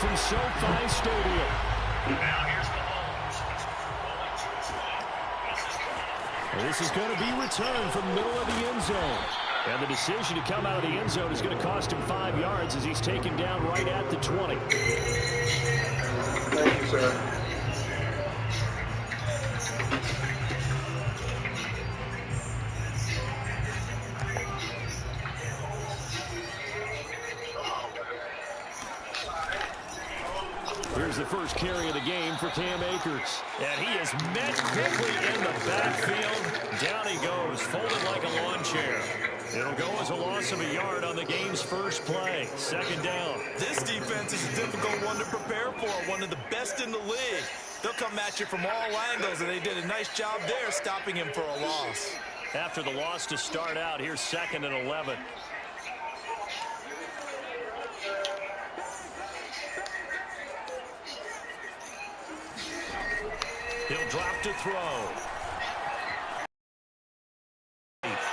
from SoFi Stadium. Now here's And this is going to be returned from the middle of the end zone. And the decision to come out of the end zone is going to cost him 5 yards as he's taken down right at the 20. Thank you, sir. Here's the first carry of the game for Cam Akers. And he is met quickly in the backfield. Down he goes, folded like a lawn chair. It'll go as a loss of a yard on the game's first play. Second down. This defense is a difficult one to prepare for, one of the best in the league. They'll come at you from all angles, and they did a nice job there stopping him for a loss. After the loss to start out, here's 2nd and 11. He'll drop to throw.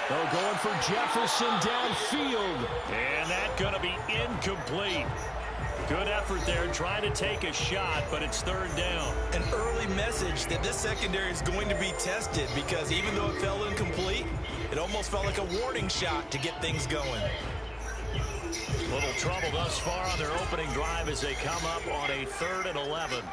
They're going for Jefferson downfield. And that's going to be incomplete. Good effort there trying to take a shot, but it's 3rd down. An early message that this secondary is going to be tested because even though it fell incomplete, it almost felt like a warning shot to get things going. Little trouble thus far on their opening drive as they come up on a 3rd and 11.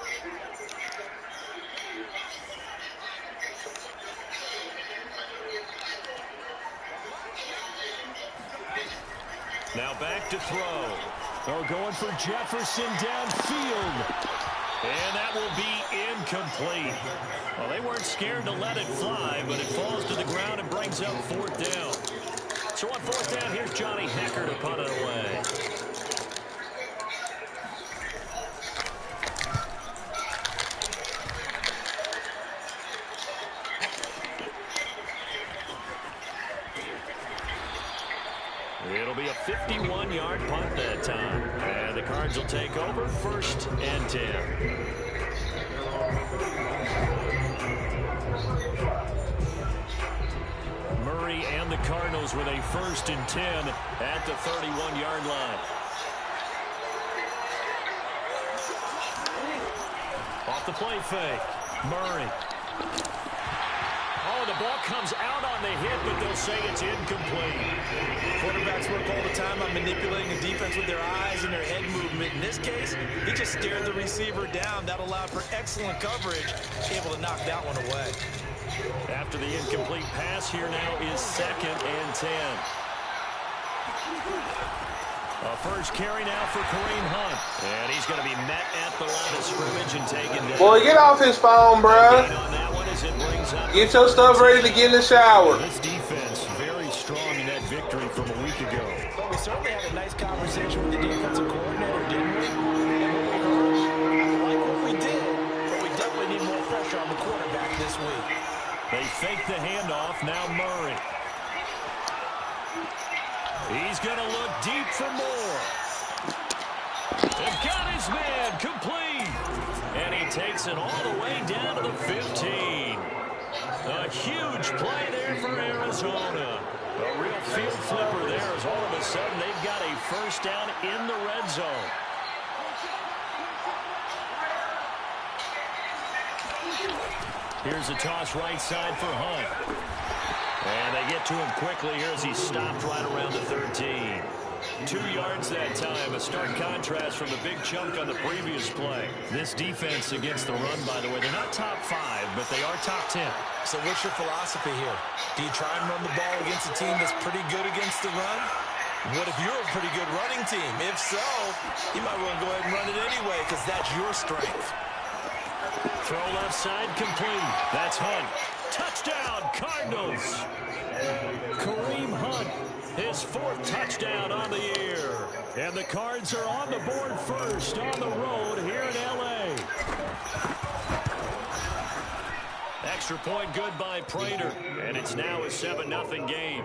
Now back to throw. They're going for Jefferson downfield. And that will be incomplete. Well, they weren't scared to let it fly, but it falls to the ground and brings up 4th down. So on 4th down, here's Johnny Hecker to punt it away. It'll be a 51-yard punt that time. And the Cards will take over 1st and 10. Murray and the Cardinals with a 1st and 10 at the 31-yard line. Off the play fake. Murray. Oh, the ball comes out on the hit, but they'll say it's incomplete. Quarterbacks work all the time on manipulating the defense with their eyes and their head movement. In this case, he just stared the receiver down. That allowed for excellent coverage, able to knock that one away. After the incomplete pass, here now is 2nd and 10. A first carry now for Kareem Hunt. And he's going to be met at the line of scrimmage and taken down. Boy, get off his phone, bruh. Get your stuff ready to get in the shower. This defense very strong in that victory from a week ago. But we certainly had a nice conversation with the defensive coordinator, didn't we? And when we heard, I like what we did, but we definitely need more pressure on the quarterback this week. They fake the handoff. Now Murray. He's going to look deep for more. They've got his man complete. And he takes it all the way down to the 15. A huge play there for Arizona. A real field flipper there as all of a sudden they've got a 1st down in the red zone. Here's a toss right side for Hunt. And they get to him quickly here as he's stopped right around the 13. 2 yards that time. A stark contrast from the big chunk on the previous play. This defense against the run, by the way, they're not top 5, but they are top 10. So what's your philosophy here? Do you try and run the ball against a team that's pretty good against the run? What if you're a pretty good running team? If so, you might want to go ahead and run it anyway because that's your strength. Throw left side complete. That's Hunt. Touchdown, Cardinals. Kareem Hunt, his 4th touchdown on the year. And the Cards are on the board first on the road here in L.A. Extra point good by Prater. And it's now a 7-0 game.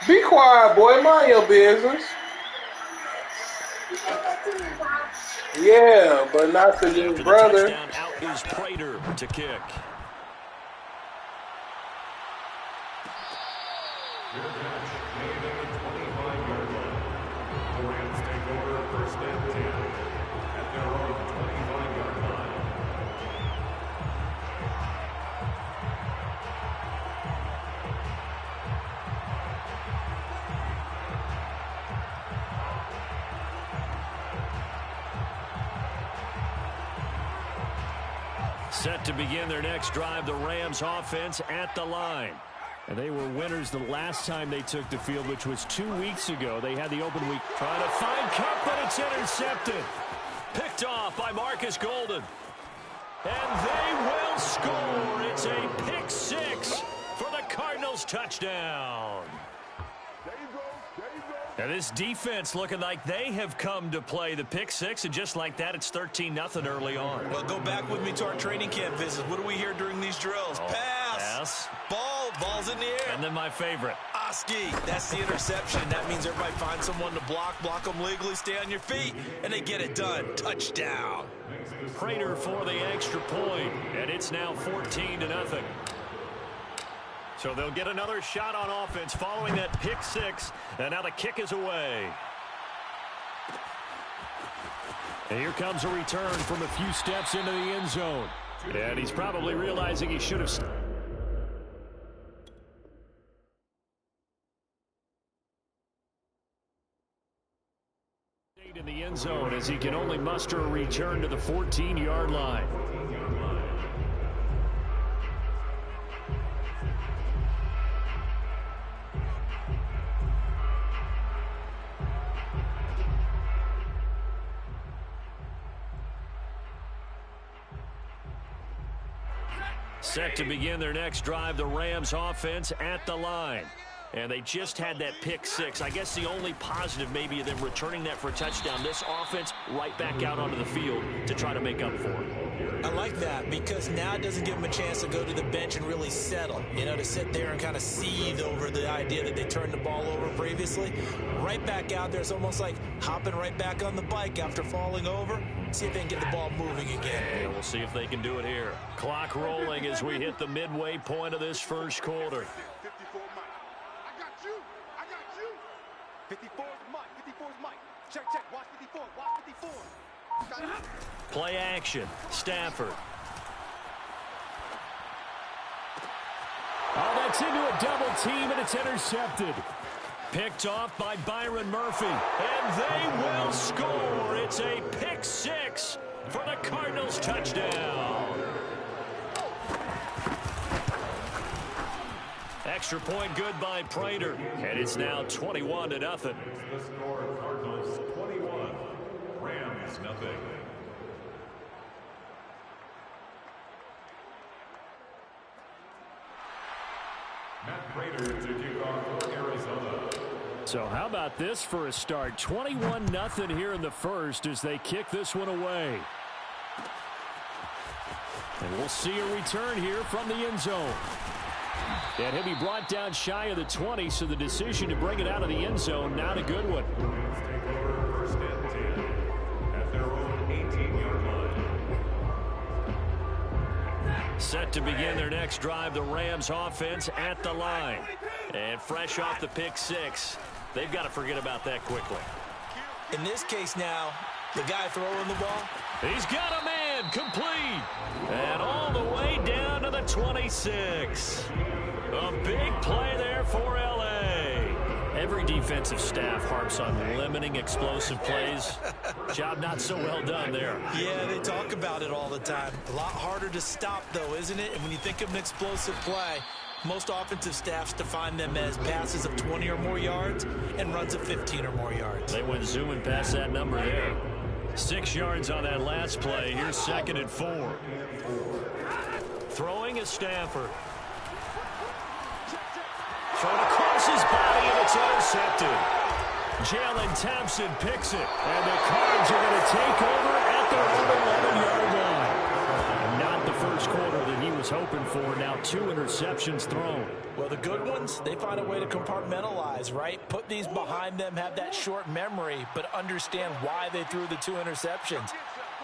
Be quiet, boy. Mind your business. Yeah, but not to your brother. is Prater to kick. Your catch made at the 25-yard line. The Rams take over first and 10 at their own 25-yard line. Set to begin their next drive, the Rams offense at the line. And they were winners the last time they took the field, which was 2 weeks ago. They had the open week. Trying to find Cup, but it's intercepted. Picked off by Marcus Golden. And they will score. It's a pick six for the Cardinals touchdown. And this defense looking like they have come to play the pick six, and just like that, it's 13-0 early on. Well, go back with me to our training camp visits. What do we hear during these drills? Pass. Ball's in the air. And then my favorite. Oski, that's the interception. That means everybody finds someone to block them legally, stay on your feet, and they get it done. Touchdown. Prater for the extra point, and it's now 14-0. So they'll get another shot on offense following that pick six, and now the kick is away. And here comes a return from a few steps into the end zone. And he's probably realizing he should have stayed in the end zone as he can only muster a return to the 14-yard line. Set to begin their next drive, the Rams offense at the line. And they just had that pick six. I guess the only positive maybe of them returning that for a touchdown. This offense right back out onto the field to try to make up for it. I like that because now it doesn't give them a chance to go to the bench and really settle. You know, to sit there and kind of seethe over the idea that they turned the ball over previously. Right back out there, it's almost like hopping right back on the bike after falling over. See if they can get the ball moving again. Yeah, we'll see if they can do it here. Clock rolling as we hit the midway point of this first quarter. 54 is Mike. 54 is Mike. Check. Watch 54. Watch 54. Play action. Stafford. Oh, that's into a double team, and it's intercepted. Picked off by Byron Murphy. And they will score. It's a pick six for the Cardinals touchdown. Extra point good by Prater. And it's now 21-0. The score, Cardinals 21, Rams nothing. Matt Prater to kick off for Arizona. So how about this for a start? 21-0 here in the first as they kick this one away. And we'll see a return here from the end zone. And he'll be brought down shy of the 20, so the decision to bring it out of the end zone, not a good one. Rams take over first and 10 at their own 18-yard line. Set to begin their next drive, the Rams offense at the line. And fresh off the pick six, they've got to forget about that quickly. In this case now, the guy throwing the ball, he's got a man complete. And all the way down to the 26. A big play there for L.A. Every defensive staff harps on limiting explosive plays. Job not so well done there. Yeah, they talk about it all the time. A lot harder to stop, though, isn't it? And when you think of an explosive play, most offensive staffs define them as passes of 20 or more yards and runs of 15 or more yards. They went zooming past that number there. 6 yards on that last play. Here's 2nd and 4. Throwing is Stafford. Thrown across his body, and it's intercepted. Jalen Thompson picks it, and the Cards are going to take over at their own 11-yard line. Not the first quarter that he was hoping for. Now 2 interceptions thrown. Well, the good ones, they find a way to compartmentalize, right? Put these behind them, have that short memory, but understand why they threw the 2 interceptions.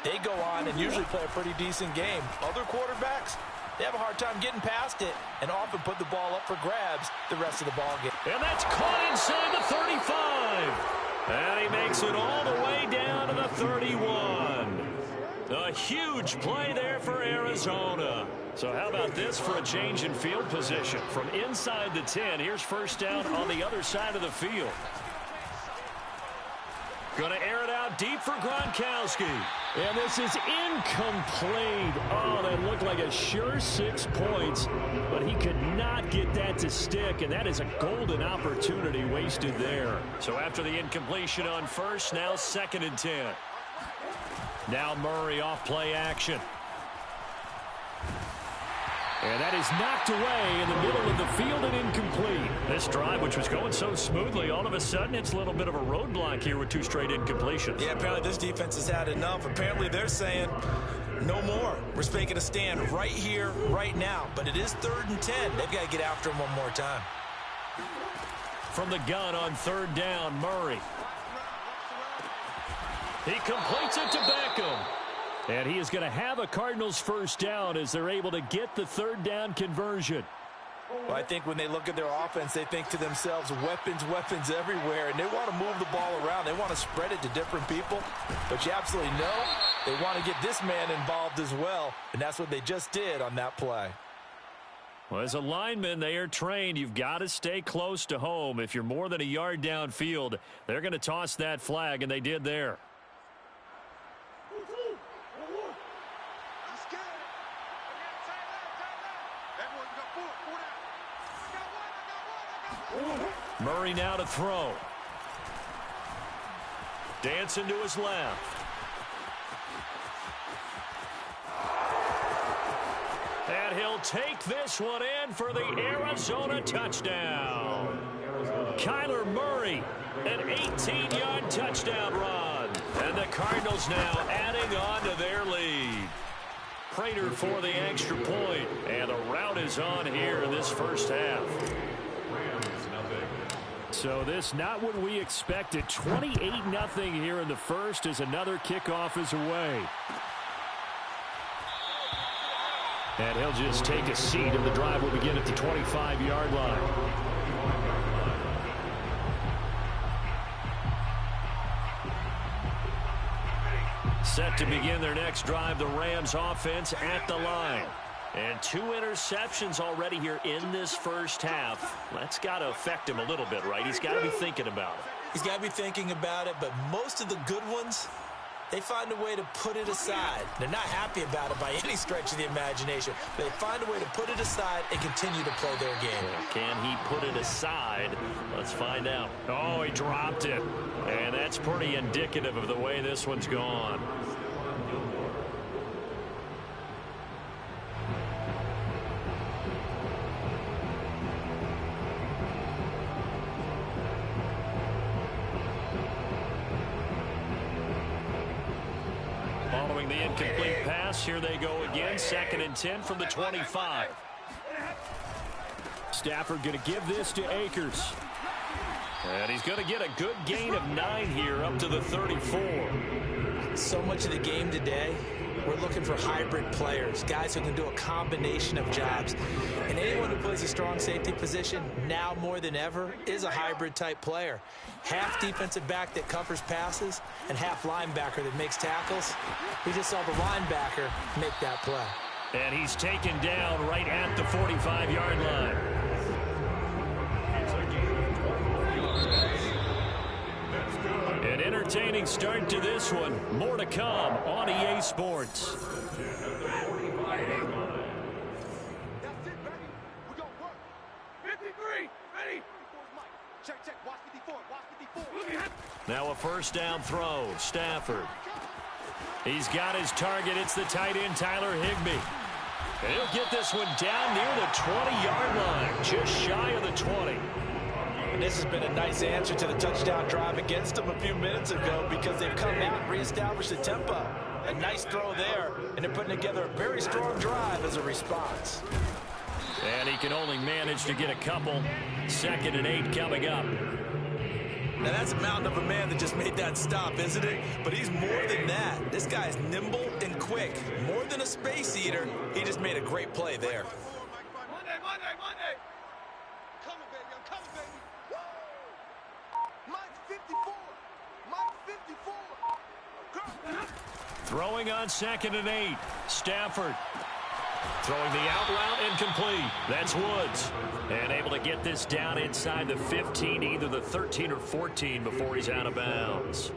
they go on and usually play a pretty decent game. Other quarterbacks, they have a hard time getting past it and often put the ball up for grabs the rest of the ball game. And that's caught inside the 35. And he makes it all the way down to the 31. A huge play there for Arizona. So how about this for a change in field position? From inside the 10, here's first down on the other side of the field. Going to air it out deep for Gronkowski. And this is incomplete. Oh, that looked like a sure 6 points, but he could not get that to stick, and that is a golden opportunity wasted there. So after the incompletion on first, now 2nd and 10. Now Murray off play action. And that is knocked away in the middle of the field and incomplete. This drive, which was going so smoothly, all of a sudden it's a little bit of a roadblock here with 2 straight incompletions. Yeah, apparently this defense has had enough. Apparently they're saying no more. We're making a stand right here, right now. But it is 3rd and 10. They've got to get after him one more time. From the gun on 3rd down, Murray. He completes it to Beckham. And he is going to have a Cardinals first down as they're able to get the 3rd down conversion. Well, I think when they look at their offense, they think to themselves, weapons, weapons everywhere, and they want to move the ball around. They want to spread it to different people, but you absolutely know they want to get this man involved as well, and that's what they just did on that play. Well, as a lineman, they are trained. You've got to stay close to home. If you're more than a yard downfield, they're going to toss that flag, and they did there. Murray now to throw. Dancing to his left. And he'll take this one in for the Arizona touchdown. Kyler Murray, an 18-yard touchdown run. And the Cardinals now adding on to their lead. Prater for the extra point. And the rout is on here in this first half. So this not what we expected. 28-0 here in the first as another kickoff is away. And he'll just take a seat, and the drive will begin at the 25-yard line. Set to begin their next drive, the Rams offense at the line. And 2 interceptions already here in this first half. That's got to affect him a little bit, right? He's got to be thinking about it. He's got to be thinking about it, but most of the good ones, they find a way to put it aside. They're not happy about it by any stretch of the imagination. But they find a way to put it aside and continue to play their game. Can he put it aside? Let's find out. Oh, he dropped it. And that's pretty indicative of the way this one's gone. Following the incomplete pass, here they go again. 2nd and 10 from the 25. Stafford going to give this to Akers. And he's going to get a good gain of 9 here up to the 34. So much of the game today, we're looking for hybrid players, guys who can do a combination of jobs. And anyone who plays a strong safety position, now more than ever, is a hybrid type player. Half defensive back that covers passes and half linebacker that makes tackles. We just saw the linebacker make that play. And he's taken down right at the 45-yard line. An entertaining start to this one. More to come on EA Sports. That's it, baby. We're going to work. 53. Ready? Check, check. Watch 54. Watch 54. Now a first down throw. Stafford. He's got his target. It's the tight end, Tyler Higbee. And he'll get this one down near the 20-yard line. Just shy of the 20. And this has been a nice answer to the touchdown drive against them a few minutes ago because they've come out and reestablished the tempo. A nice throw there, and they're putting together a very strong drive as a response. And he can only manage to get a couple. 2nd and 8 coming up. Now, that's a mountain of a man that just made that stop, isn't it? But he's more than that. This guy's nimble and quick. More than a space eater, he just made a great play there. Monday. Coming, baby. I'm coming, baby. Woo! Mike's 54. Mike's 54. Throwing on 2nd and 8. Stafford throwing the out route incomplete. That's Woods. And able to get this down inside the 15, either the 13 or 14 before he's out of bounds.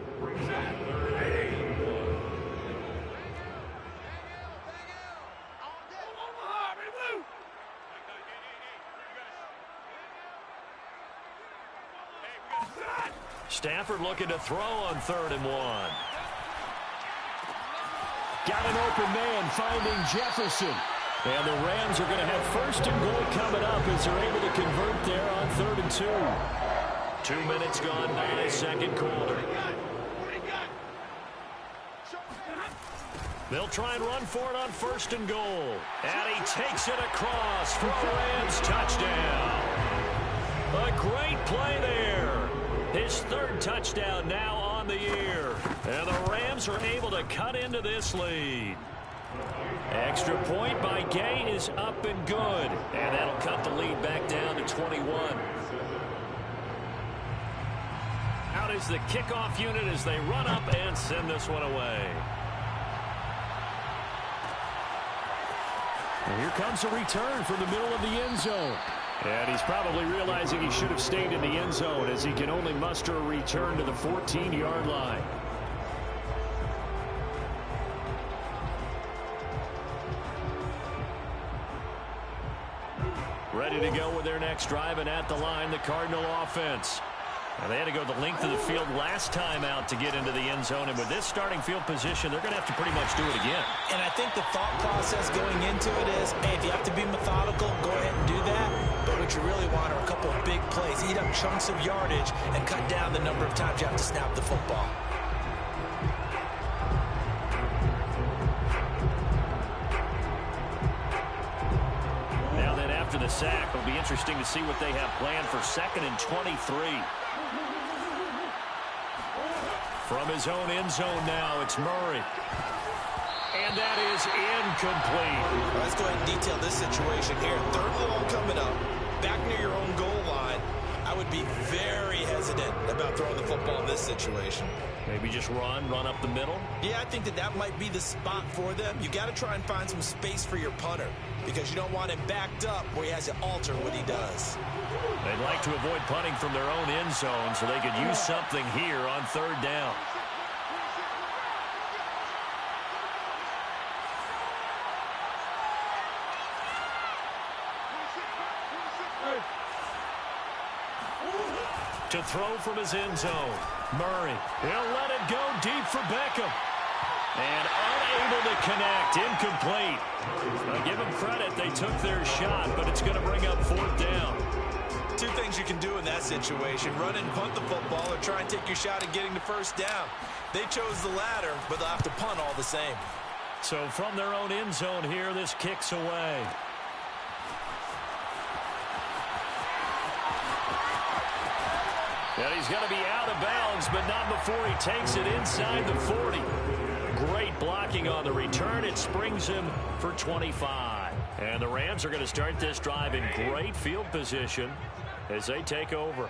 Stafford looking to throw on 3rd and 1. Got an open man finding Jefferson. And the Rams are going to have 1st and goal coming up as they're able to convert there on 3rd and 2. 2 minutes gone by, 2nd quarter. They'll try and run for it on 1st and goal. And he takes it across for a Rams touchdown. A great play there. His 3rd touchdown now on the year. And the Rams are able to cut into this lead. Extra point by Gay is up and good. And that'll cut the lead back down to 21. Out is the kickoff unit as they run up and send this one away. And here comes a return from the middle of the end zone. And he's probably realizing he should have stayed in the end zone as he can only muster a return to the 14-yard line. Ready to go with their next drive, and at the line, the Cardinal offense. And they had to go the length of the field last time out to get into the end zone. And with this starting field position, they're going to have to pretty much do it again. And I think the thought process going into it is, hey, if you have to be methodical, go ahead and do that. But what you really want are a couple of big plays. Eat up chunks of yardage and cut down the number of times you have to snap the football. Now then, after the sack, it'll be interesting to see what they have planned for 2nd and 23. From his own end zone now, it's Murray. And that is incomplete. Let's go ahead and detail this situation here. 3rd and long coming up, back near your own goal line. I would be very hesitant about throwing the football in this situation. Maybe just run up the middle? Yeah, I think that might be the spot for them. You got to try and find some space for your punter because you don't want him backed up where he has to alter what he does. They'd like to avoid punting from their own end zone so they could use something here on 3rd down. To throw from his end zone, Murray. He'll let it go deep for Beckham. And unable to connect, incomplete. I'll give them credit, they took their shot, but it's going to bring up 4th down. 2 things you can do in that situation, run and punt the football or try and take your shot at getting the 1st down. They chose the latter, but they'll have to punt all the same. So from their own end zone here, this kicks away. And he's going to be out of bounds, but not before he takes it inside the 40. Great blocking on the return. It springs him for 25. And the Rams are going to start this drive in great field position as they take over.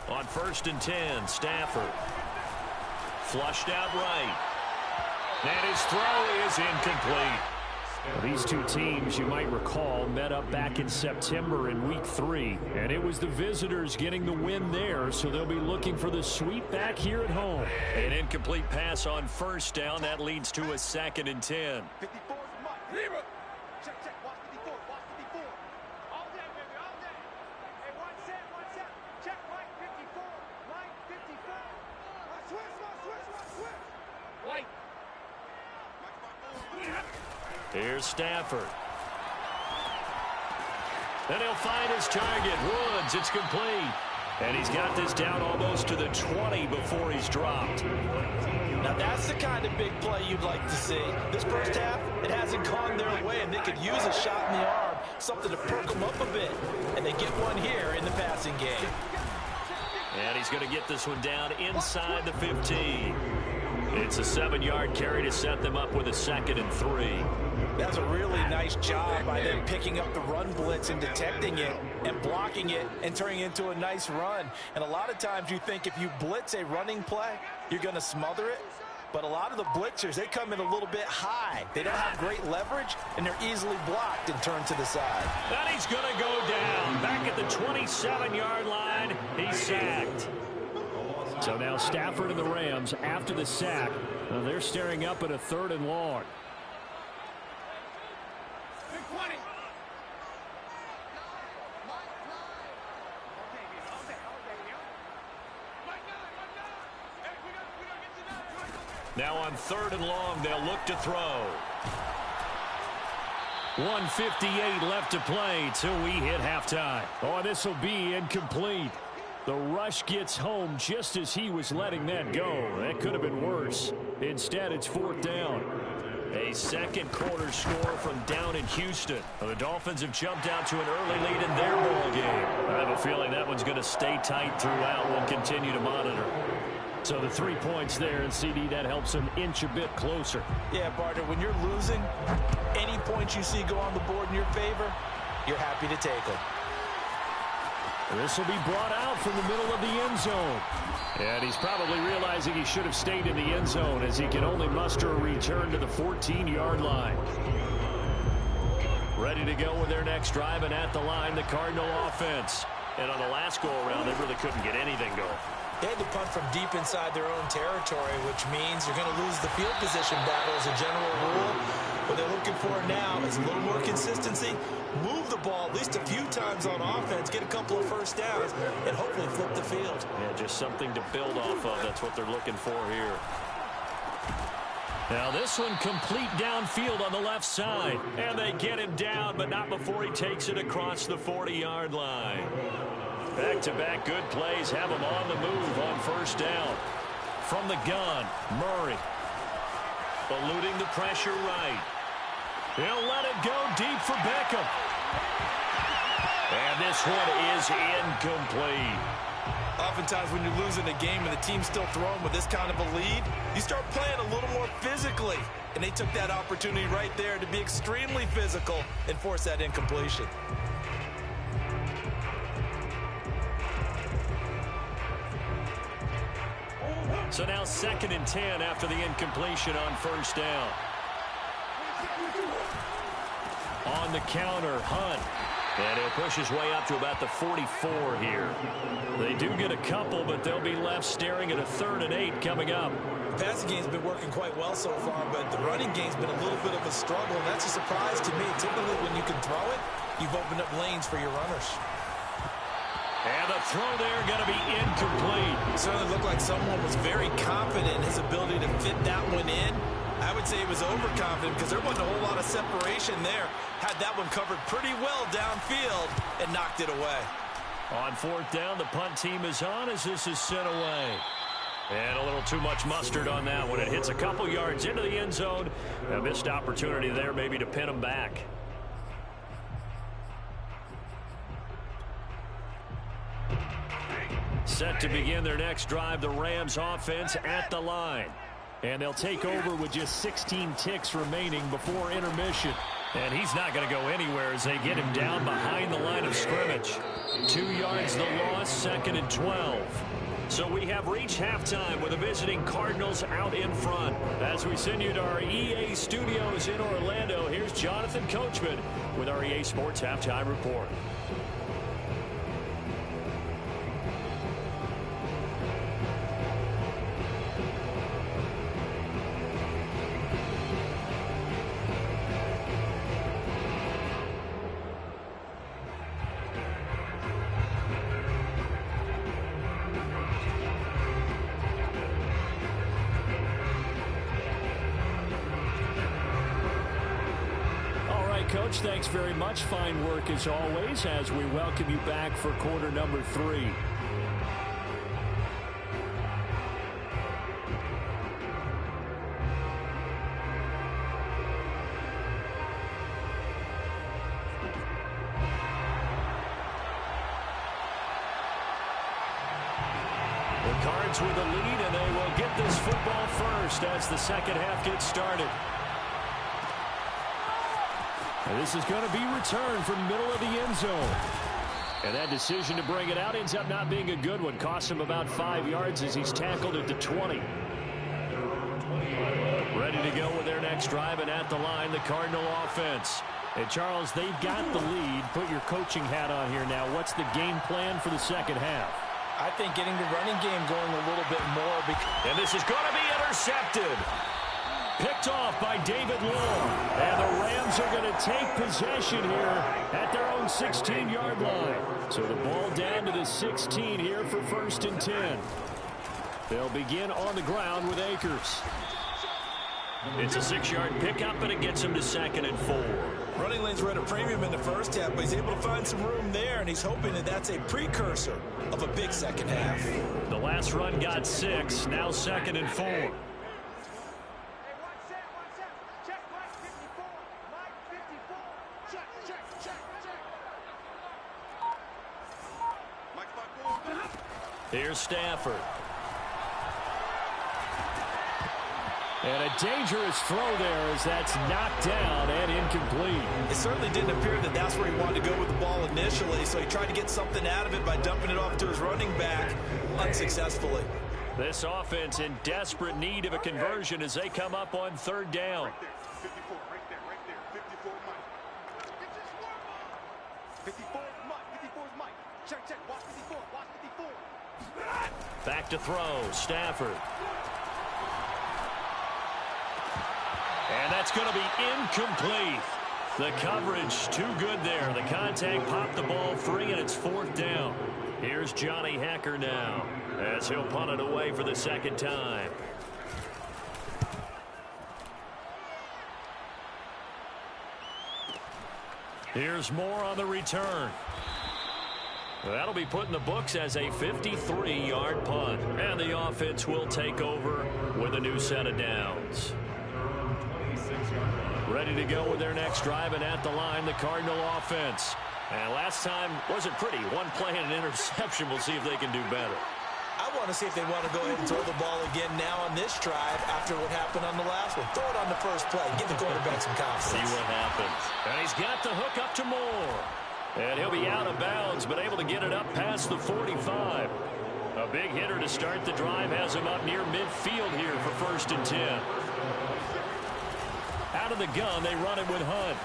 On 1st and 10, Stafford. Flushed out right. And his throw is incomplete. These two teams, you might recall, met up back in September in Week 3. And it was the visitors getting the win there, so they'll be looking for the sweep back here at home. An incomplete pass on 1st down. That leads to a 2nd and 10. 54 is Mike. Check, watch 54, watch 54. All day, baby, all day. Hey, one set. Check, Mike 54, Mike 54. Switch. White. Here's Stafford. Then he'll find his target, Woods. It's complete. And he's got this down almost to the 20 before he's dropped. Now that's the kind of big play you'd like to see. This first half, it hasn't gone their way, and they could use a shot in the arm, something to perk them up a bit. And they get one here in the passing game. And he's going to get this one down inside the 15. It's a 7-yard carry to set them up with a 2nd and 3. That's a really nice job by them picking up the run blitz and detecting it and blocking it and turning it into a nice run. And a lot of times you think if you blitz a running play, you're going to smother it. But a lot of the blitzers, they come in a little bit high. They don't have great leverage, and they're easily blocked and turned to the side. And he's going to go down. Back at the 27-yard line, he's sacked. So now Stafford and the Rams, after the sack, they're staring up at a 3rd and long. Now on 3rd and long, they'll look to throw. 1:58 left to play till we hit halftime. Oh, this will be incomplete. The rush gets home just as he was letting that go. That could have been worse. Instead, it's 4th down. A second quarter score from down in Houston. The Dolphins have jumped out to an early lead in their ball game. I have a feeling that one's going to stay tight throughout. We'll continue to monitor. So the 3 points there, and CD, that helps them inch a bit closer. Yeah, partner, when you're losing, any points you see go on the board in your favor, you're happy to take them. This will be brought out from the middle of the end zone. And he's probably realizing he should have stayed in the end zone as he can only muster a return to the 14-yard line. Ready to go with their next drive, and at the line, the Cardinal offense. And on the last go-around, they really couldn't get anything going. They had to punt from deep inside their own territory, which means you're going to lose the field position battle as a general rule. What they're looking for now is a little more consistency, move the ball at least a few times on offense, get a couple of first downs, and hopefully flip the field. Yeah, just something to build off of. That's what they're looking for here. Now this one complete downfield on the left side. And they get him down, but not before he takes it across the 40-yard line. Back-to-back good plays have him on the move on 1st down. From the gun, Murray. Eluding the pressure right. He'll let it go deep for Beckham. And this one is incomplete. Oftentimes when you're losing a game and the team's still throwing with this kind of a lead, you start playing a little more physically. And they took that opportunity right there to be extremely physical and force that incompletion. So now 2nd and 10 after the incompletion on 1st down. On the counter, Hunt. And he'll push his way up to about the 44 here. They do get a couple, but they'll be left staring at a 3rd and 8 coming up. The passing game's been working quite well so far, but the running game's been a little bit of a struggle, and that's a surprise to me. Typically, when you can throw it, you've opened up lanes for your runners. And the throw there going to be incomplete. It certainly looked like someone was very confident in his ability to fit that one in. I would say he was overconfident because there wasn't a whole lot of separation there. Had that one covered pretty well downfield and knocked it away. On 4th down, the punt team is on as this is sent away. And a little too much mustard on that one. It hits a couple yards into the end zone. A missed opportunity there maybe to pin them back. Set to begin their next drive, the Rams offense at the line. And they'll take over with just 16 ticks remaining before intermission. And he's not going to go anywhere as they get him down behind the line of scrimmage. 2 yards the loss, 2nd and 12. So we have reached halftime with the visiting Cardinals out in front. As we send you to our EA studios in Orlando, here's Jonathan Coachman with our EA Sports Halftime Report. Coach, thanks very much. Fine work as always as we welcome you back for quarter number 3. The Cards with the lead, and they will get this football first as the second half gets started. And this is going to be returned from middle of the end zone. And that decision to bring it out ends up not being a good one. Costs him about 5 yards as he's tackled at the 20. Ready to go with their next drive, and at the line, the Cardinal offense. And Charles, they've got the lead. Put your coaching hat on here now. What's the game plan for the second half? I think getting the running game going a little bit more. And this is going to be intercepted. Picked off by David Long. And the Rams are going to take possession here at their own 16-yard line. So the ball down to the 16 here for 1st and 10. They'll begin on the ground with Akers. It's a 6-yard pickup, and it gets him to 2nd and 4. Running lanes were at a premium in the first half, but he's able to find some room there, and he's hoping that that's a precursor of a big second half. The last run got 6, now 2nd and 4. Hey, one set. Check Mike 54. Mike 54. Check. Here's Stafford. And a dangerous throw there as that's knocked down and incomplete. It certainly didn't appear that that's where he wanted to go with the ball initially, so he tried to get something out of it by dumping it off to his running back unsuccessfully. This offense in desperate need of a conversion as they come up on 3rd down. Right there. 54 Mike. 54 is Mike. Check. Watch 54. Back to throw. Stafford. And that's going to be incomplete. The coverage too good there. The contact popped the ball free, and it's 4th down. Here's Johnny Hecker now as he'll punt it away for the 2nd time. Here's Moore on the return. That'll be put in the books as a 53-yard punt. And the offense will take over with a new set of downs. Ready to go with their next drive, and at the line, the Cardinal offense. And last time wasn't pretty. One play and an interception. We'll see if they can do better. I want to see if they want to go ahead and throw the ball again now on this drive after what happened on the last one. Throw it on the first play. Give the quarterback some confidence. See what happens. And he's got the hook up to Moore. And he'll be out of bounds, but able to get it up past the 45. A big hitter to start the drive has him up near midfield here for 1st and 10. Out of the gun, they run it with Hunt.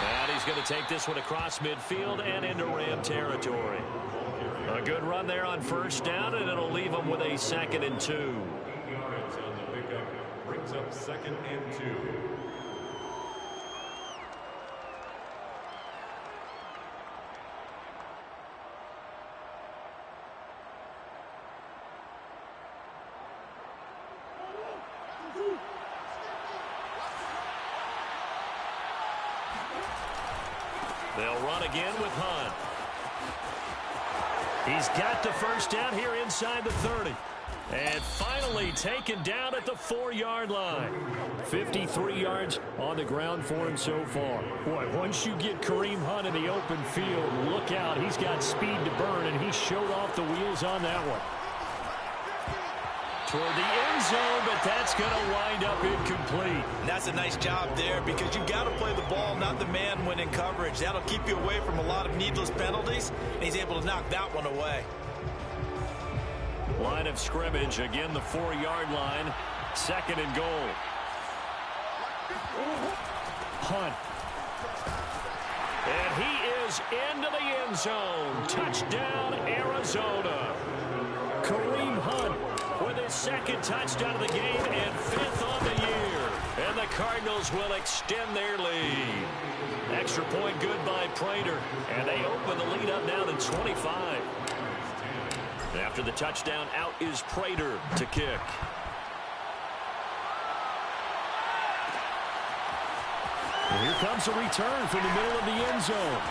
And he's going to take this one across midfield and into Ram territory. A good run there on 1st down, and it'll leave him with a 2nd and 2. Yards on the pickup brings up 2nd and 2. They'll run again with Hunt. He's got the 1st down here inside the 30. And finally taken down at the 4-yard line. 53 yards on the ground for him so far. Boy, once you get Kareem Hunt in the open field, look out. He's got speed to burn, and he showed off the wheels on that one. Toward the end zone, but that's going to wind up incomplete. And that's a nice job there because you've got to play the ball, not the man when in coverage. That'll keep you away from a lot of needless penalties, and he's able to knock that one away. Line of scrimmage, again the 4-yard line, 2nd and goal. Hunt. And he is into the end zone. Touchdown, Arizona. Kareem Hunt with his 2nd touchdown of the game and 5th on the year. And the Cardinals will extend their lead. Extra point good by Prater. And they open the lead up now to 25. After the touchdown, out is Prater to kick. And here comes a return from the middle of the end zone.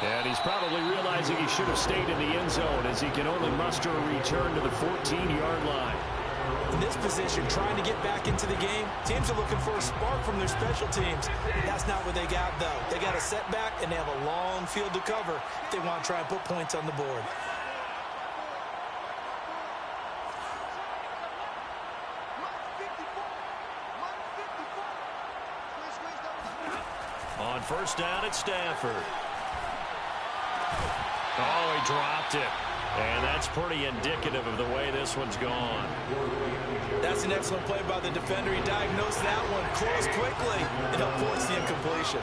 And he's probably realizing he should have stayed in the end zone as he can only muster a return to the 14-yard line. In this position, trying to get back into the game, teams are looking for a spark from their special teams. That's not what they got, though. They got a setback, and they have a long field to cover if they want to try and put points on the board. On first down, it's Stafford. Oh, he dropped it. And that's pretty indicative of the way this one's gone. That's an excellent play by the defender. He diagnosed that one close quickly and helped force the incompletion.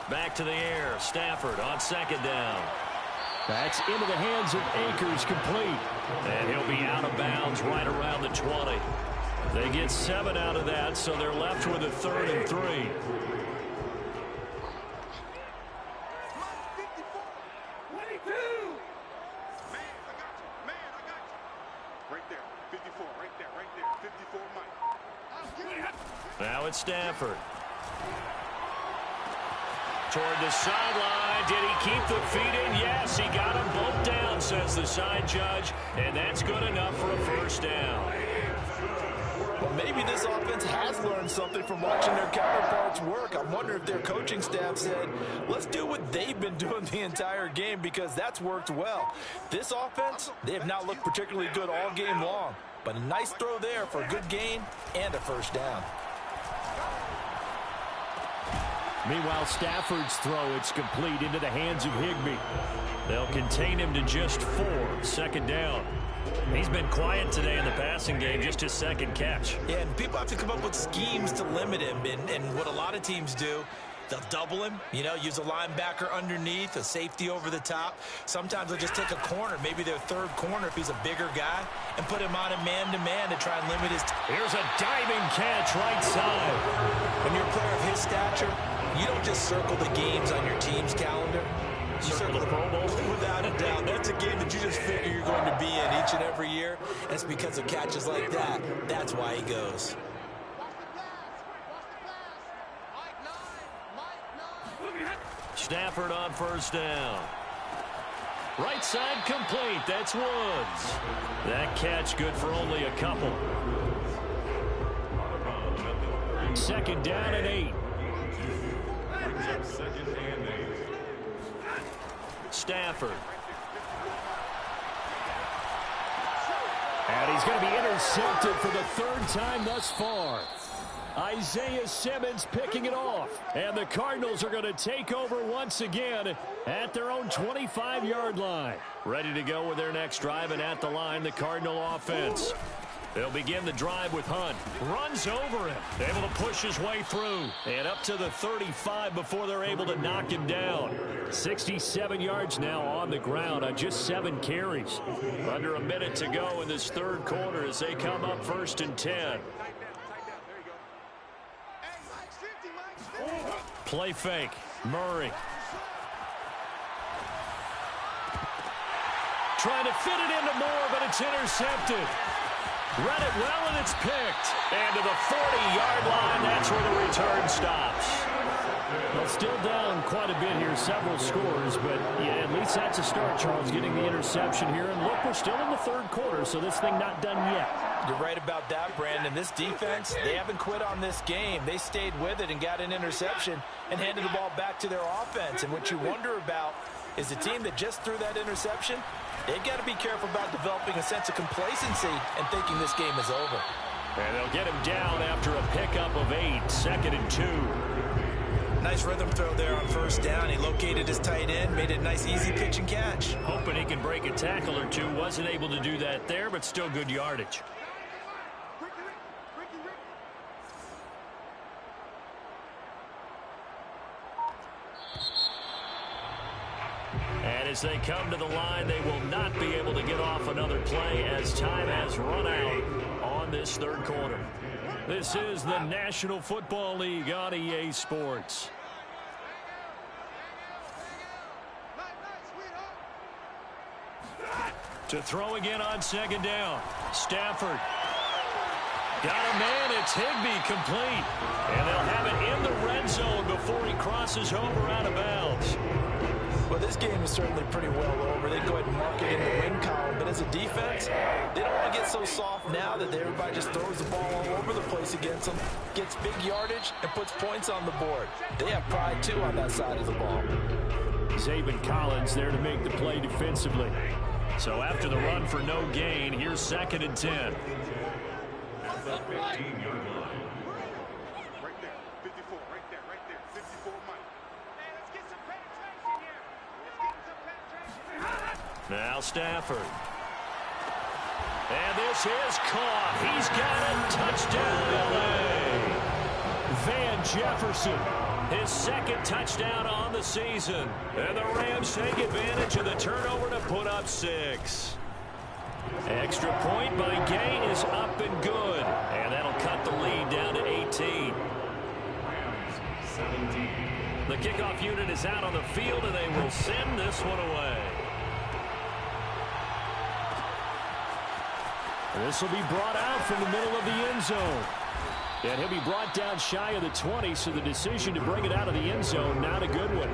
Back to the air. Stafford on second down. That's into the hands of Akers, complete. And he'll be out of bounds right around the 20. They get 7 out of that, so they're left with a 3rd and 3. Now it's Stafford. Toward the sideline. Did he keep the feet in? Yes, he got them both down, says the side judge. And that's good enough for a first down. Well, maybe this offense has learned something from watching their counterparts work. I wonder if their coaching staff said, let's do what they've been doing the entire game, because that's worked well. This offense, they have not looked particularly good all game long. But a nice throw there for a good gain and a first down. Meanwhile, Stafford's throw, it's complete into the hands of Higbee. They'll contain him to just 4. Second down. He's been quiet today in the passing game, just his second catch. Yeah, and people have to come up with schemes to limit him. And what a lot of teams do, they'll double him, use a linebacker underneath, a safety over the top. Sometimes they'll just take a corner, maybe their third corner if he's a bigger guy, and put him on a man-to-man to try and limit his... Here's a diving catch right side. When you're a player of his stature, you don't just circle the games on your team's calendar. You circle the Pro Bowl. Without a doubt. That's a game that you just figure you're going to be in each and every year. And it's because of catches like that. That's why he goes. Stafford on first down. Right side complete. That's Woods. That catch good for only a couple. Second down and 8. Stafford. And he's going to be intercepted for the 3rd time thus far. Isaiah Simmons picking it off. And the Cardinals are going to take over once again at their own 25-yard line. Ready to go with their next drive, and at the line, the Cardinal offense. They'll begin the drive with Hunt. Runs over him. Able to push his way through. And up to the 35 before they're able to knock him down. 67 yards now on the ground on just 7 carries. Under a minute to go in this 3rd quarter as they come up 1st and 10. Play fake. Murray. Trying to fit it into Moore, but it's intercepted. Read it well, and it's picked. And to the 40-yard line, that's where the return stops. Well, still down quite a bit here, several scores, but yeah, at least that's a start, Charles, getting the interception here. And look, we're still in the 3rd quarter, so this thing not done yet. You're right about that, Brandon. This defense, they haven't quit on this game. They stayed with it and got an interception and handed the ball back to their offense. And what you wonder about is the team that just threw that interception, they've got to be careful about developing a sense of complacency and thinking this game is over. And they'll get him down after a pickup of 8, 2nd and 2. Nice rhythm throw there on first down. He located his tight end, made it a nice, easy pitch and catch. Hoping he can break a tackle or two. Wasn't able to do that there, but still good yardage. And as they come to the line, they will not be able to get off another play as time has run out on this 3rd quarter. This is the National Football League on EA Sports. To throw again on 2nd down. Stafford. Got a man. It's Higbee, complete. And they'll have it in the red zone before he crosses over out of bounds. Well, this game is certainly pretty well over. They go ahead and mark it in the win column. But as a defense, they don't want to get so soft now that everybody just throws the ball all over the place against them, gets big yardage, and puts points on the board. They have pride, too, on that side of the ball. Zaven Collins there to make the play defensively. So after the run for no gain, here's 2nd and 10. At the 15-yard line. Right there, 54, right there, 54 Mike. Hey, let's get some penetration here. Let's get some penetration. Now Stafford. And this is caught. He's got it. Touchdown, LA. Van Jefferson, his 2nd touchdown on the season. And the Rams take advantage of the turnover to put up 6. Extra point by Gay is up and good. And that'll cut the lead down to 18. Rams 17. The kickoff unit is out on the field, and they will send this one away. This will be brought out from the middle of the end zone. And he'll be brought down shy of the 20, so the decision to bring it out of the end zone, not a good one.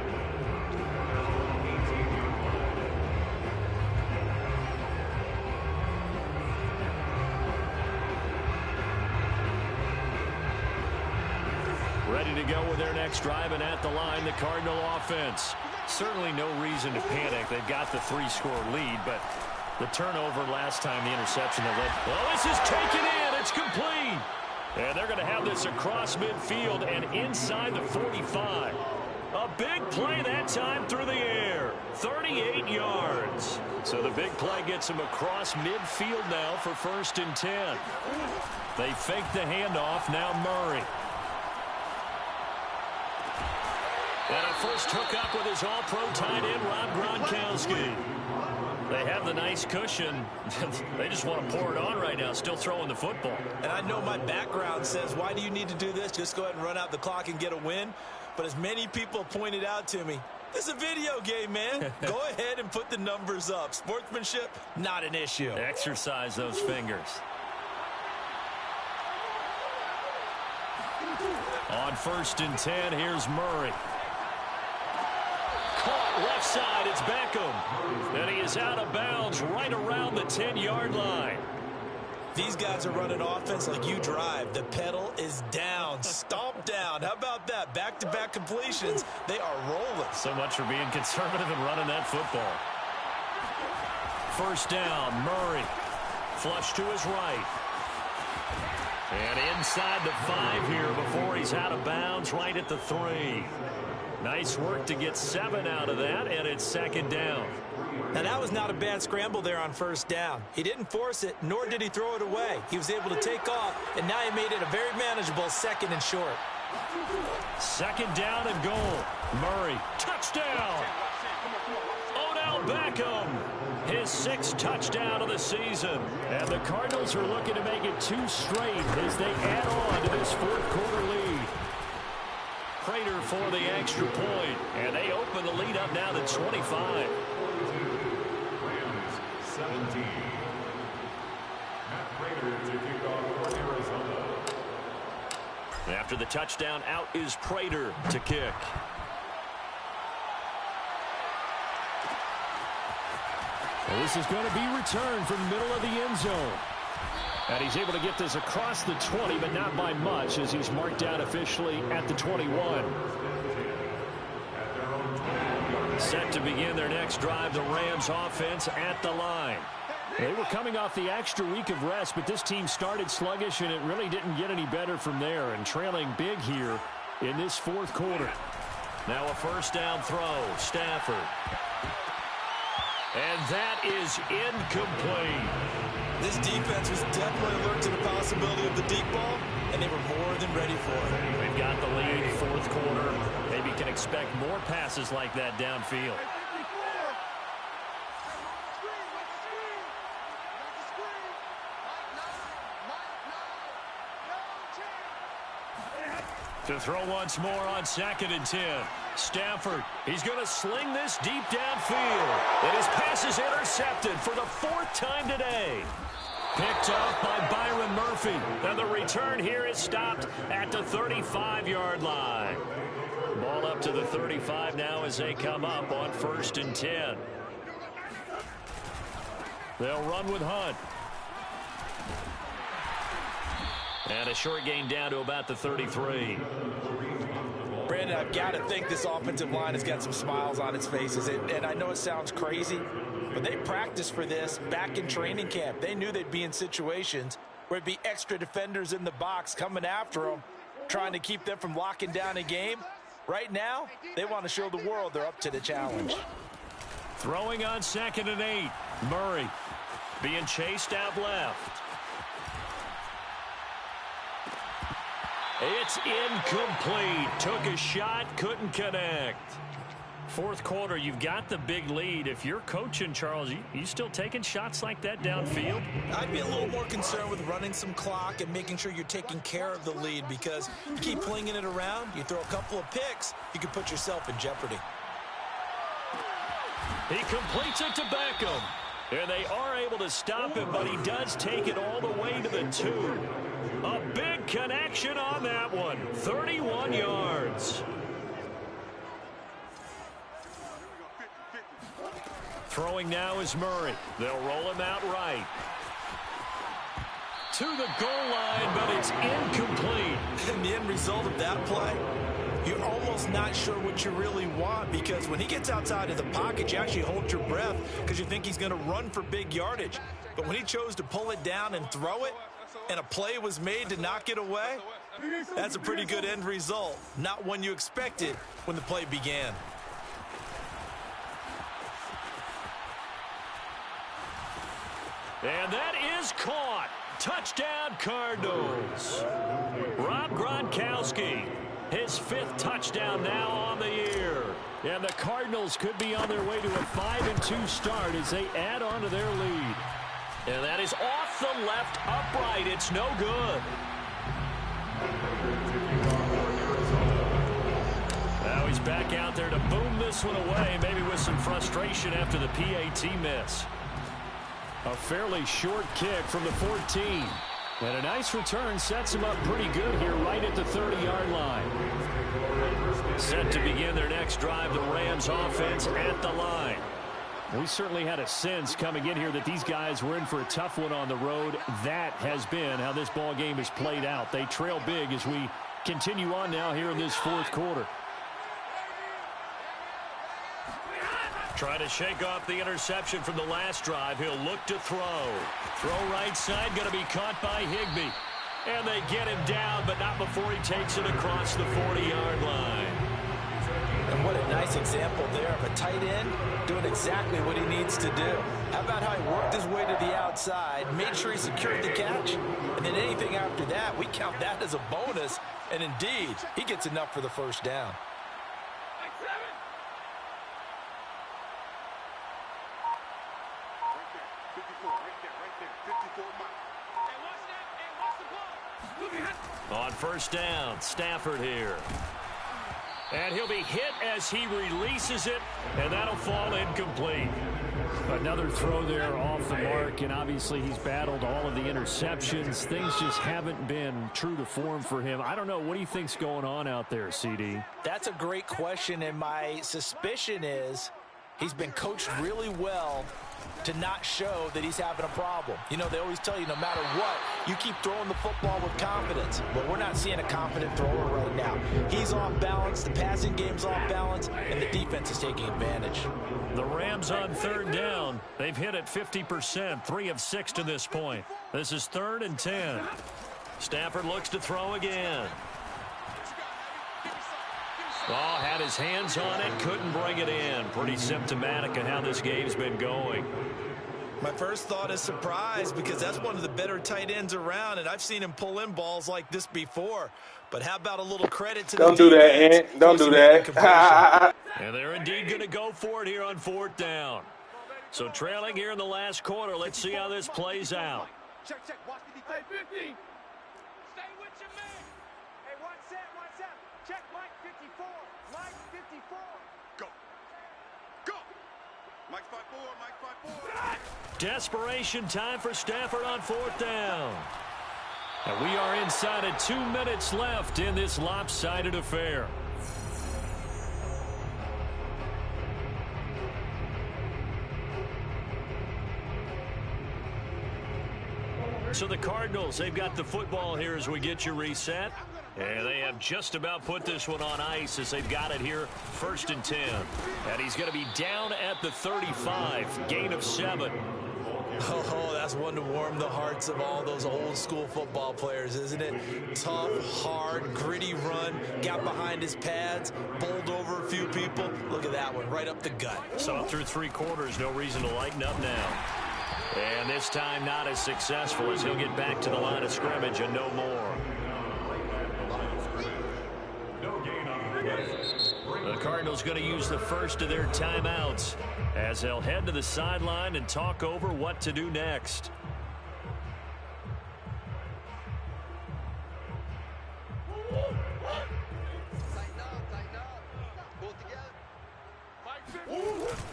Ready to go with their next drive, and at the line, the Cardinal offense. Certainly no reason to panic. They've got the 3-score lead, but the turnover last time, the interception that led. Well, this is taken in. It's complete. And they're going to have this across midfield and inside the 45. A big play that time through the air. 38 yards. So the big play gets them across midfield now for 1st and 10. They fake the handoff. Now Murray. And a first hookup with his all-pro tight end, Rob Gronkowski. They have the nice cushion. They just want to pour it on right now, still throwing the football. And I know my background says, why do you need to do this? Just go ahead and run out the clock and get a win. But as many people pointed out to me, this is a video game, man. Go ahead and put the numbers up. Sportsmanship, not an issue. Exercise those fingers. On 1st and 10, here's Murray. Caught left side, it's Beckham. And he is out of bounds right around the 10-yard line. These guys are running offense like you drive. The pedal is down, stomp down. How about that? Back-to-back completions. They are rolling. So much for being conservative and running that football. 1st down, Murray. Flush to his right. And inside the 5 here before he's out of bounds right at the 3. Nice work to get 7 out of that, and it's 2nd down. Now, that was not a bad scramble there on 1st down. He didn't force it, nor did he throw it away. He was able to take off, and now he made it a very manageable 2nd and short. 2nd down and goal. Murray, touchdown. Odell Beckham, his 6th touchdown of the season. And the Cardinals are looking to make it 2 straight as they add on to this 4th quarter lead. Prater for the extra point, and they open the lead up now to 25. Rams 17. Matt Prater to kick off for Arizona. After the touchdown, out is Prater to kick. Well, this is going to be returned from the middle of the end zone. And he's able to get this across the 20, but not by much, as he's marked down officially at the 21. Set to begin their next drive, the Rams offense at the line. They were coming off the extra week of rest, but this team started sluggish, and it really didn't get any better from there, and trailing big here in this 4th quarter. Now a 1st down throw, Stafford. And that is incomplete. This defense was definitely alert to the possibility of the deep ball, and they were more than ready for it. They've got the lead, 4th quarter. Maybe can expect more passes like that downfield. To throw once more on 2nd and 10. Stafford, he's going to sling this deep downfield. And his pass is intercepted for the 4th time today. Picked off by Byron Murphy. And the return here is stopped at the 35-yard line. Ball up to the 35 now as they come up on 1st and 10. They'll run with Hunt. And a short gain down to about the 33. Brandon, I've got to think this offensive line has got some smiles on its faces. And I know it sounds crazy, but they practiced for this back in training camp. They knew they'd be in situations where it'd be extra defenders in the box coming after them, trying to keep them from locking down a game. Right now, they want to show the world they're up to the challenge. Throwing on 2nd and 8. Murray being chased out left. It's incomplete. Took a shot, couldn't connect. 4th quarter, you've got the big lead. If you're coaching, Charles, you still taking shots like that downfield? I'd be a little more concerned with running some clock and making sure you're taking care of the lead, because you keep flinging it around, you throw a couple of picks, you can put yourself in jeopardy. He completes it to Beckham. And they are able to stop him, but he does take it all the way to the 2. A big connection on that one. 31 yards. Throwing now is Murray. They'll roll him out right. To the goal line, but it's incomplete. And the end result of that play, you're almost not sure what you really want, because when he gets outside of the pocket, you actually hold your breath because you think he's going to run for big yardage. But when he chose to pull it down and throw it, and a play was made to knock it away, that's a pretty good end result. Not one you expected when the play began. And that is caught. Touchdown, Cardinals. Rob Gronkowski, his 5th touchdown now on the year. And the Cardinals could be on their way to a 5-2 start as they add on to their lead. And that is off the left upright. It's no good. Now he's back out there to boom this one away, maybe with some frustration after the PAT miss. A fairly short kick from the 14. And a nice return sets him up pretty good here right at the 30-yard line. Set to begin their next drive, the Rams offense at the line. We certainly had a sense coming in here that these guys were in for a tough one on the road. That has been how this ball game has played out. They trail big as we continue on now here in this 4th quarter. Trying to shake off the interception from the last drive. He'll look to throw. Throw right side, going to be caught by Higbee. And they get him down, but not before he takes it across the 40-yard line. And what a nice example there of a tight end doing exactly what he needs to do. How about how he worked his way to the outside, made sure he secured the catch, and then anything after that, we count that as a bonus. And indeed, he gets enough for the 1st down. On 1st down, Stafford here. And he'll be hit as he releases it, and that'll fall incomplete. Another throw there off the mark, and obviously he's battled all of the interceptions. Things just haven't been true to form for him. I don't know. What do you think's going on out there, CD? That's a great question, and my suspicion is he's been coached really well to not show that he's having a problem. You know, they always tell you no matter what, you keep throwing the football with confidence. But we're not seeing a confident thrower right now. He's off balance, the passing game's off balance, and the defense is taking advantage. The Rams on 3rd down. They've hit it 50%, 3 of 6 to this point. This is 3rd and 10. Stafford looks to throw again. Oh, had his hands on it, couldn't bring it in. Pretty symptomatic of how this game's been going. My first thought is surprise, because that's one of the better tight ends around, and I've seen him pull in balls like this before. But how about a little credit to Don't do that, Ant. Don't do that. And they're indeed going to go for it here on 4th down. So trailing here in the last quarter, let's see how this plays out. Check, watch the defense. 50. Stay with your man. Hey, one set. Check Mike 54. Mike 54. Go. Desperation time for Stafford on 4th down. And we are inside of 2 minutes left in this lopsided affair. So the Cardinals, they've got the football here as we get you reset. And they have just about put this one on ice as they've got it here, 1st and 10. And he's going to be down at the 35, gain of 7. Oh, that's one to warm the hearts of all those old school football players, isn't it? Tough, hard, gritty run, got behind his pads, bowled over a few people. Look at that one, right up the gut. So through 3 quarters, no reason to lighten up now. And this time not as successful as he'll get back to the line of scrimmage and no more. The Cardinals going to use the first of their timeouts as they'll head to the sideline and talk over what to do next.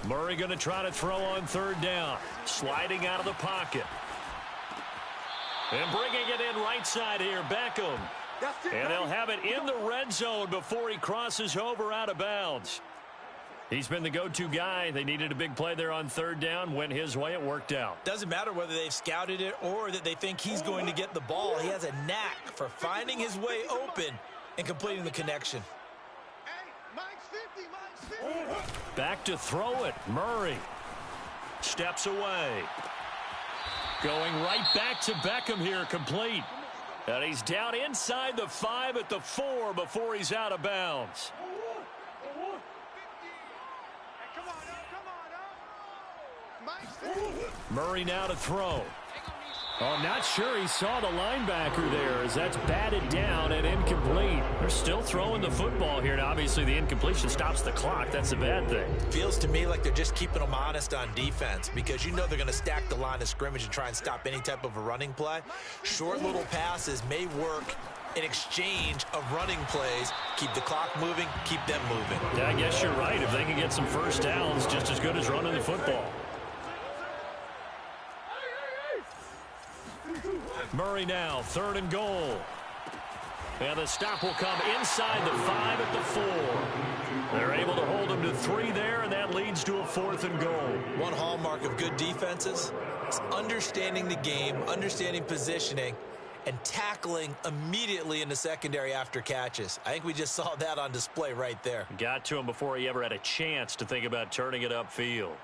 Murray going to try to throw on 3rd down. Sliding out of the pocket. And bringing it in right side here, Beckham. And they'll have it in the red zone before he crosses over out of bounds. He's been the go-to guy. They needed a big play there on 3rd down. Went his way. It worked out. Doesn't matter whether they've scouted it or that they think he's going to get the ball. He has a knack for finding his way open and completing the connection. Back to throw it. Murray steps away. Going right back to Beckham here, complete. And he's down inside the 5 at the 4 before he's out of bounds. Murray now to throw. Oh, not sure he saw the linebacker there as that's batted down and incomplete. They're still throwing the football here, and obviously the incompletion stops the clock. That's a bad thing. Feels to me like they're just keeping them honest on defense because you know they're going to stack the line of scrimmage and try and stop any type of a running play. Short little passes may work in exchange of running plays. Keep the clock moving, keep them moving. Yeah, I guess you're right. If they can get some first downs, just as good as running the football. Murray now, 3rd and goal. And the stop will come inside the 5 at the 4. They're able to hold him to 3 there, and that leads to a 4th and goal. One hallmark of good defenses is understanding the game, understanding positioning, and tackling immediately in the secondary after catches. I think we just saw that on display right there. Got to him before he ever had a chance to think about turning it upfield.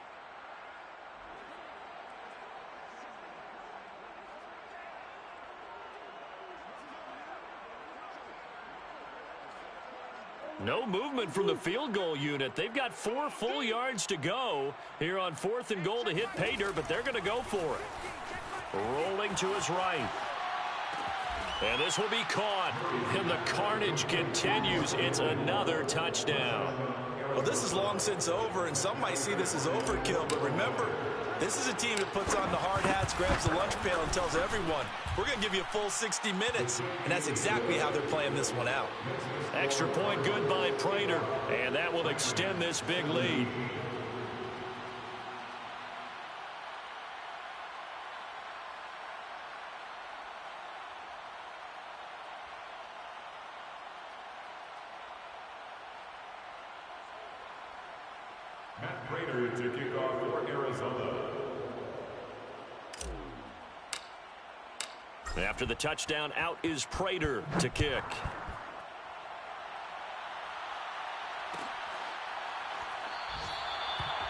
No movement from the field goal unit. They've got 4 full yards to go here on 4th and goal to hit pay dirt, but they're going to go for it. Rolling to his right. And this will be caught. And the carnage continues. It's another touchdown. Well, this is long since over, and some might see this as overkill, but remember, this is a team that puts on the hard hats, grabs the lunch pail, and tells everyone, we're going to give you a full 60 minutes. And that's exactly how they're playing this one out. Extra point good by Prater, and that will extend this big lead. Matt Prater to kick off for Arizona. After the touchdown, out is Prater to kick.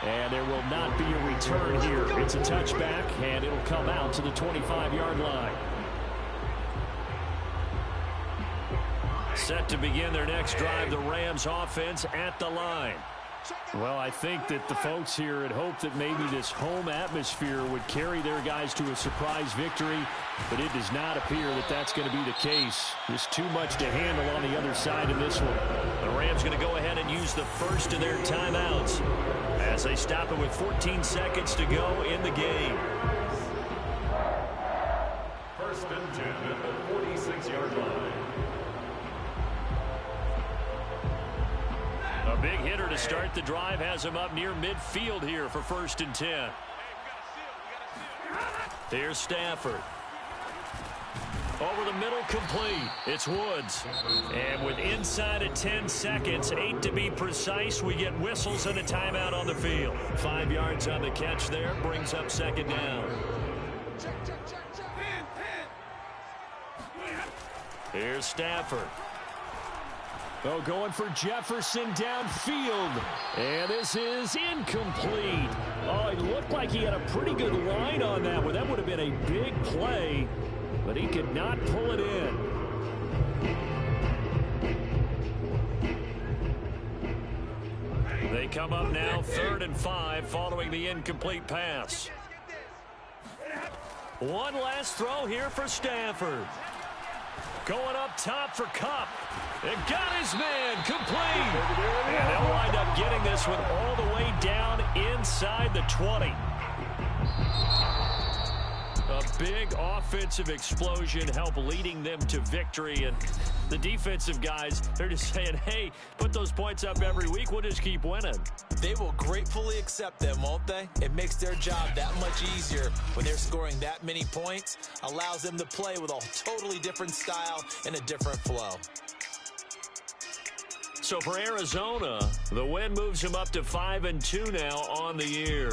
And there will not be a return here. It's a touchback, and it'll come out to the 25-yard line. Set to begin their next drive, the Rams offense at the line. Well, I think that the folks here had hoped that maybe this home atmosphere would carry their guys to a surprise victory, but it does not appear that that's going to be the case. Just too much to handle on the other side of this one. The Rams going to go ahead and use the first of their timeouts as they stop it with 14 seconds to go in the game. 1st and 10 at the 46-yard line. A big hitter to start the drive has him up near midfield here for 1st and 10. Here's Stafford. Over the middle, complete. It's Woods. And with inside of 10 seconds, 8 to be precise, we get whistles and a timeout on the field. 5 yards on the catch there, brings up 2nd down. Here's Stafford. Oh, going for Jefferson downfield. And this is incomplete. Oh, it looked like he had a pretty good line on that one. That would have been a big play, but he could not pull it in. They come up now 3rd and 5 following the incomplete pass. One last throw here for Stafford. Going up top for Kupp. It got his man complete. And they'll wind up getting this one all the way down inside the 20. A big offensive explosion helped leading them to victory. And the defensive guys, they're just saying, hey, put those points up every week. We'll just keep winning. They will gratefully accept them, won't they? It makes their job that much easier when they're scoring that many points. Allows them to play with a totally different style and a different flow. So for Arizona, the win moves them up to 5-2 now on the year.